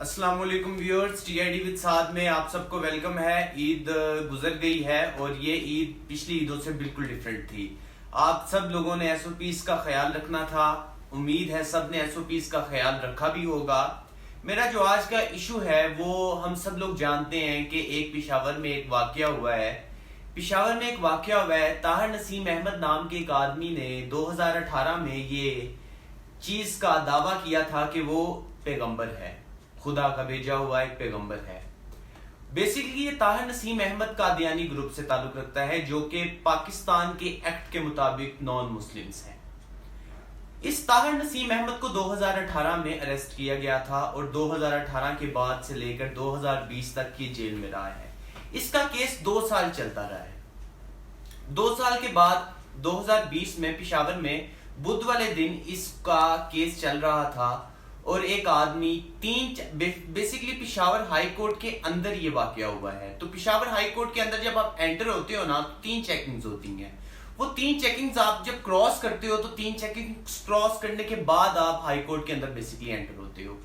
अस्सलाम वालेकुम viewers, TID with साथ में आप सबको वेलकम है। ईद गुजर गई है और ये ईद पिछली ईदों से बिल्कुल डिफरेंट थी। आप सब लोगों ने एसओपीज का ख्याल रखना था। उम्मीद है सब ने एसओपीज का ख्याल रखा भी होगा। मेरा जो आज का इशू है वो हम सब लोग जानते हैं कि एक पेशावर में एक वाकया हुआ है। पेशावर में एक वाकया हुआ है। ताहिर नसीम अहमद नाम के एक आदमी ने 2018 में ये चीज का दावा किया था कि वो पैगंबर है, खुदा का भेजा हुआ एक पैगंबर है। बेसिकली ये ताहिर नसीम अहमद कादियानी ग्रुप से ताल्लुक रखता है, जो कि पाकिस्तान के एक्ट के मुताबिक नॉन मुस्लिम्स हैं। इस ताहिर नसीम अहमद को 2018 में अरेस्ट किया गया था और 2018 के बाद से लेकर 2020 तक ये जेल में रहा है। इसका केस 2 साल चलता रहा है। 2 साल के बाद 2020 में पेशावर में बुध वाले दिन इसका केस चल रहा था और एक आदमी बेसिकली पेशावर हाई कोर्ट के अंदर ये वाकया हुआ है। तो पेशावर हाई कोर्ट के अंदर जब आप एंटर होते हो ना तो 3 चेकिंग्स होती हैं। वो 3 चेकिंग्स आप जब क्रॉस करते हो तो 3 चेकिंग्स क्रॉस करने के बाद आप हाई कोर्ट के अंदर बेसिकली एंटर होते हो।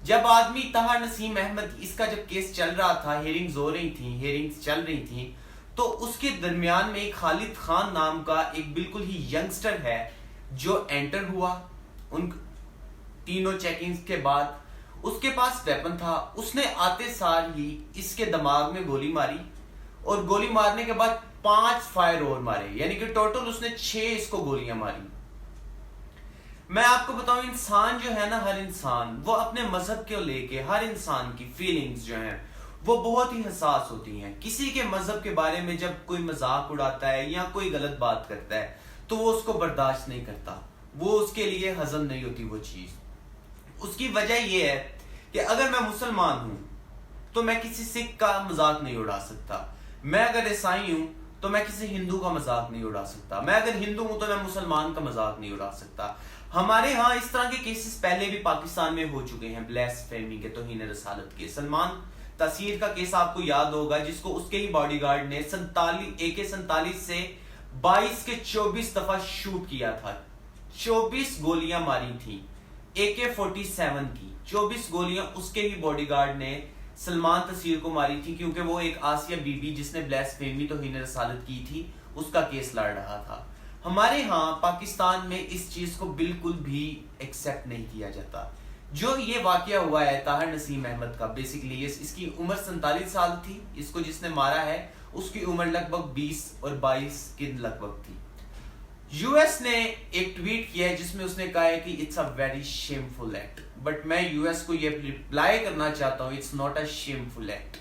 जब आदमी ताहिर नसीम अहमद, इसका जब केस चल रहा था, हेयरिंग्स हो रही थी, हेयरिंग्स चल रही थी, तो उसके दरमियान में एक खालिद खान नाम का एक बिल्कुल ही यंगस्टर है जो एंटर हुआ। उन तीनों चेकिंग्स के बाद उसके पास वेपन था। उसने आते सार ही इसके दिमाग में गोली मारी और गोली मारने के बाद 5 फायर और मारे, यानी कि टोटल उसने 6 इसको गोलियां मारी। मैं आपको बताऊं, इंसान जो है ना, हर इंसान वो अपने मजहब को लेके, हर इंसान की फीलिंग्स जो हैं वो बहुत ही हसास होती हैं। किसी के मजहब के बारे में जब कोई मजाक उड़ाता है या कोई गलत बात करता है तो वो उसको बर्दाश्त नहीं करता, वो उसके लिए हजम नहीं होती वो चीज। उसकी वजह यह है कि अगर मैं मुसलमान हूं तो मैं किसी सिख का मजाक नहीं उड़ा सकता, मैं अगर ईसाई हूं तो मैं किसी हिंदू का मजाक नहीं उड़ा सकता, मैं अगर हिंदू हूं तो मैं मुसलमान का मजाक नहीं उड़ा सकता। हमारे यहाँ इस तरह के केसेस पहले भी पाकिस्तान में हो चुके हैं, ब्लास्फेमी के, तौहीन रसालत के। सलमान तसीर का केस आपको याद होगा, जिसको उसके ही बॉडीगार्ड ने AK-47 से 22 के 24 दफा शूट किया था। 24 गोलियां मारी थी AK-47 की। 24 गोलियां उसके ही बॉडीगार्ड ने सलमान तसीर को मारी थी, क्योंकि वो एक आसिया बीबी जिसने ब्लास्फेमी तौहीन रसालत की थी उसका केस लड़ रहा था। हमारे यहाँ पाकिस्तान में इस चीज को बिल्कुल भी एक्सेप्ट नहीं किया जाता। जो ये वाकया हुआ है ताहिर नसीम अहमद का, बेसिकली इसकी उम्र 47 साल थी। इसको जिसने मारा है उसकी उम्र लगभग 20 और 22 के लगभग थी। यूएस ने एक ट्वीट किया है जिसमें उसने कहा है कि it's a very shameful act, but मैं यूएस को ये रिप्लाई करना चाहता हूं, it's not a shameful act.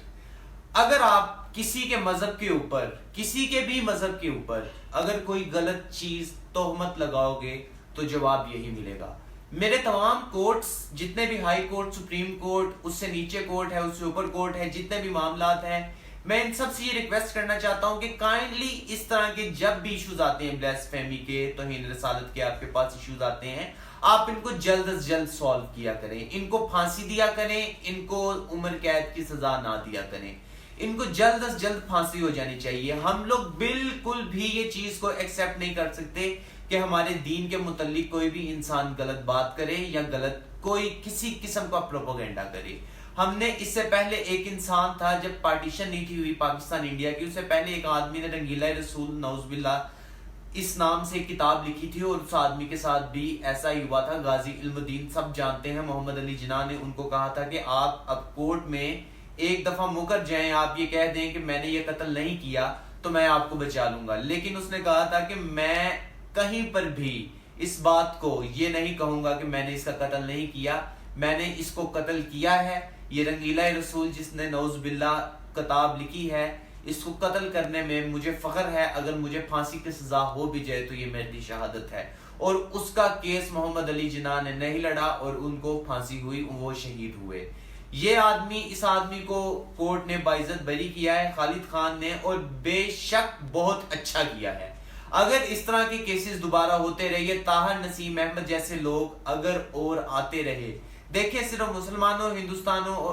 अगर आप किसी के मजहब के ऊपर, किसी के भी मजहब के ऊपर अगर कोई गलत चीज, तोहमत लगाओगे तो जवाब यही मिलेगा। मेरे तमाम कोर्ट्स, जितने भी हाई कोर्ट, सुप्रीम कोर्ट, उससे नीचे कोर्ट है, उससे ऊपर कोर्ट है, जितने भी मामलात हैं, मैं इन सब से ये रिक्वेस्ट करना चाहता हूं कि काइंडली इस तरह के जब भी इश्यूज आते हैं, ब्लास्फेमी के, तौहीन रसालत के, आपके पास इश्यूज आते हैं, आप इनको जल्द से जल्द सॉल्व किया करें। इनको फांसी दिया करें, इनको उम्र कैद की सजा ना दिया करें, इनको जल्द से जल्द फांसी हो जानी चाहिए। हम लोग बिल्कुल भी ये चीज को एक्सेप्ट नहीं कर सकते कि हमारे दीन के मुतल्लिक कोई भी इंसान गलत बात करे या गलत कोई किसी किस्म का प्रोपोगेंडा करे। हमने इससे पहले एक इंसान था, जब पार्टीशन नहीं थी हुई पाकिस्तान इंडिया की, उससे पहले एक आदमी ने रंगीला रसूल नौजुबिल्लाह इस नाम से एक किताब लिखी थी और उस आदमी के साथ भी ऐसा ही हुआ था। गाजी इल्मुद्दीन, सब जानते हैं, मोहम्मद अली जिन्ना ने उनको कहा था कि आप अब कोर्ट में एक दफा मुकर जाएं, आप ये कह दें कि मैंने ये कत्ल नहीं किया तो मैं आपको बचा लूंगा। लेकिन उसने कहा था कि मैं कहीं पर भी इस बात को ये नहीं कहूंगा कि मैंने इसका कत्ल नहीं किया, मैंने इसको कत्ल किया है। ये रंगीला रसूल जिसने नौजुबिल्ला किताब लिखी है, इसको कत्ल करने में मुझे फख्र है। अगर मुझे फांसी की सजा हो भी जाए तो ये मेरी शहादत है। और उसका केस मोहम्मद अली जिन्ना ने नहीं लड़ा और उनको फांसी हुई, वो शहीद हुए। ये आदमी, इस आदमी को कोर्ट ने बाइज्जत बरी किया है, खालिद खान ने, और बेशक बहुत अच्छा किया है। अगर इस तरह के केसेस दोबारा होते रहे, ताहिर नसीम अहमद जैसे लोग अगर और आते रहे, देखिए सिर्फ मुसलमानों,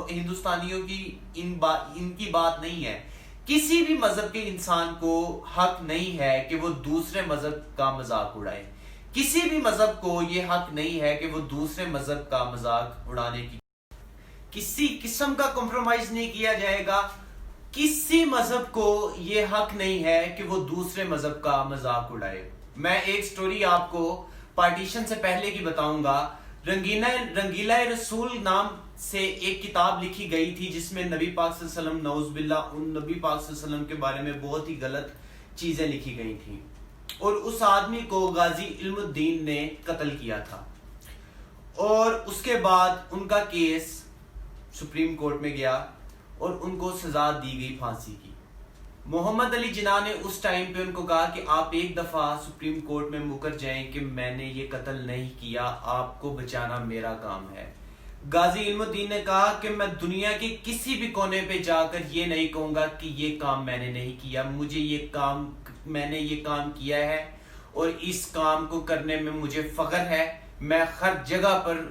हिंदुस्तानियों की इनकी बात नहीं है, किसी भी मजहब के इंसान को हक नहीं है कि वो दूसरे मजहब का मजाक उड़ाए। किसी भी मजहब को ये हक नहीं है कि वो दूसरे मजहब का मजाक उड़ाने की किसी किस्म का कॉम्प्रोमाइज नहीं किया जाएगा। किसी मजहब को ये हक नहीं है कि वो दूसरे मजहब का मजाक उड़ाए। मैं एक स्टोरी आपको पार्टीशन से पहले की बताऊंगा। रंगीला रसूल नाम से एक किताब लिखी गई थी जिसमें नबी पाक सल्लल्लाहु अलैहि वसल्लम नौज़ुबिल्लाह उन नबी पाक सल्लल्लाहु अलैहि वसल्लम के बारे में बहुत ही गलत चीजें लिखी गई थी और उस आदमी को गाजी इल्मुद्दीन ने कत्ल किया था और उसके बाद उनका केस सुप्रीम कोर्ट में गया और उनको सजा दी गई फांसी की। मोहम्मद अली जिन्ना ने उस टाइम पे उनको कहा कि आप एक दफा सुप्रीम कोर्ट में मुकर जाएं कि मैंने ये कत्ल नहीं किया, आपको बचाना मेरा काम है। गाजी इल्मुद्दीन ने कहा कि मैं दुनिया के किसी भी कोने पे जाकर ये नहीं कहूंगा कि ये काम मैंने नहीं किया, मैंने ये काम किया है और इस काम को करने में मुझे फख्र है। मैं हर जगह पर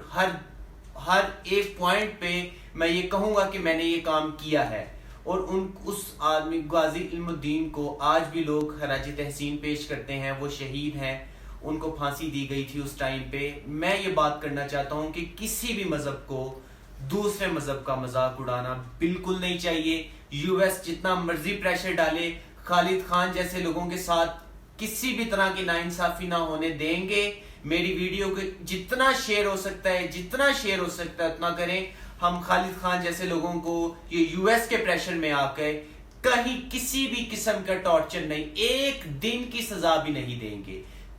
हर एक पॉइंट पे मैं ये कहूंगा कि मैंने ये काम किया है। और उस आदमी गाजी इल्मुद्दीन को आज भी लोग खराज तहसीन पेश करते हैं, वो शहीद हैं, उनको फांसी दी गई थी उस टाइम पे। मैं ये बात करना चाहता हूं कि किसी भी मजहब को दूसरे मजहब का मजाक उड़ाना बिल्कुल नहीं चाहिए। यूएस जितना मर्जी प्रेशर डाले, खालिद खान जैसे लोगों के साथ किसी भी तरह की नाइंसाफी ना होने देंगे। मेरी वीडियो को जितना शेयर हो सकता है उतना करें। हम खालिद खान जैसे लोगों को ये यूएस के प्रेशर में आकर कहीं किसी भी किस्म का टॉर्चर नहीं, एक दिन की सजा भी नहीं देंगे।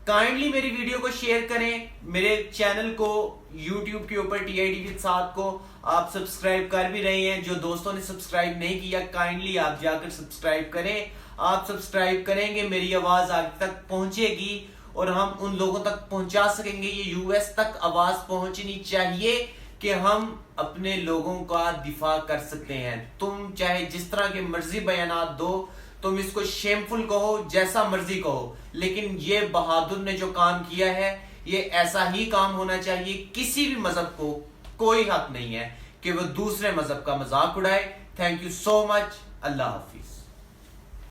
काइंडली मेरी वीडियो को शेयर करें। मेरे चैनल को यूट्यूब के ऊपर TID विद साद को आप सब्सक्राइब कर भी रहे हैं। जो दोस्तों ने सब्सक्राइब नहीं किया, काइंडली आप जाकर सब्सक्राइब करें। आप सब्सक्राइब करेंगे, मेरी आवाज आगे तक पहुंचेगी और हम उन लोगों तक पहुंचा सकेंगे। ये यूएस तक आवाज पहुंचनी चाहिए कि हम अपने लोगों का दिफा कर सकते हैं। तुम चाहे जिस तरह के मर्जी बयानात दो, तुम इसको शेमफुल कहो, जैसा मर्जी कहो, लेकिन ये बहादुर ने जो काम किया है ये ऐसा ही काम होना चाहिए। किसी भी मजहब को कोई हक नहीं है कि वो दूसरे मजहब का मजाक उड़ाए। Thank you so much. Allah Hafiz.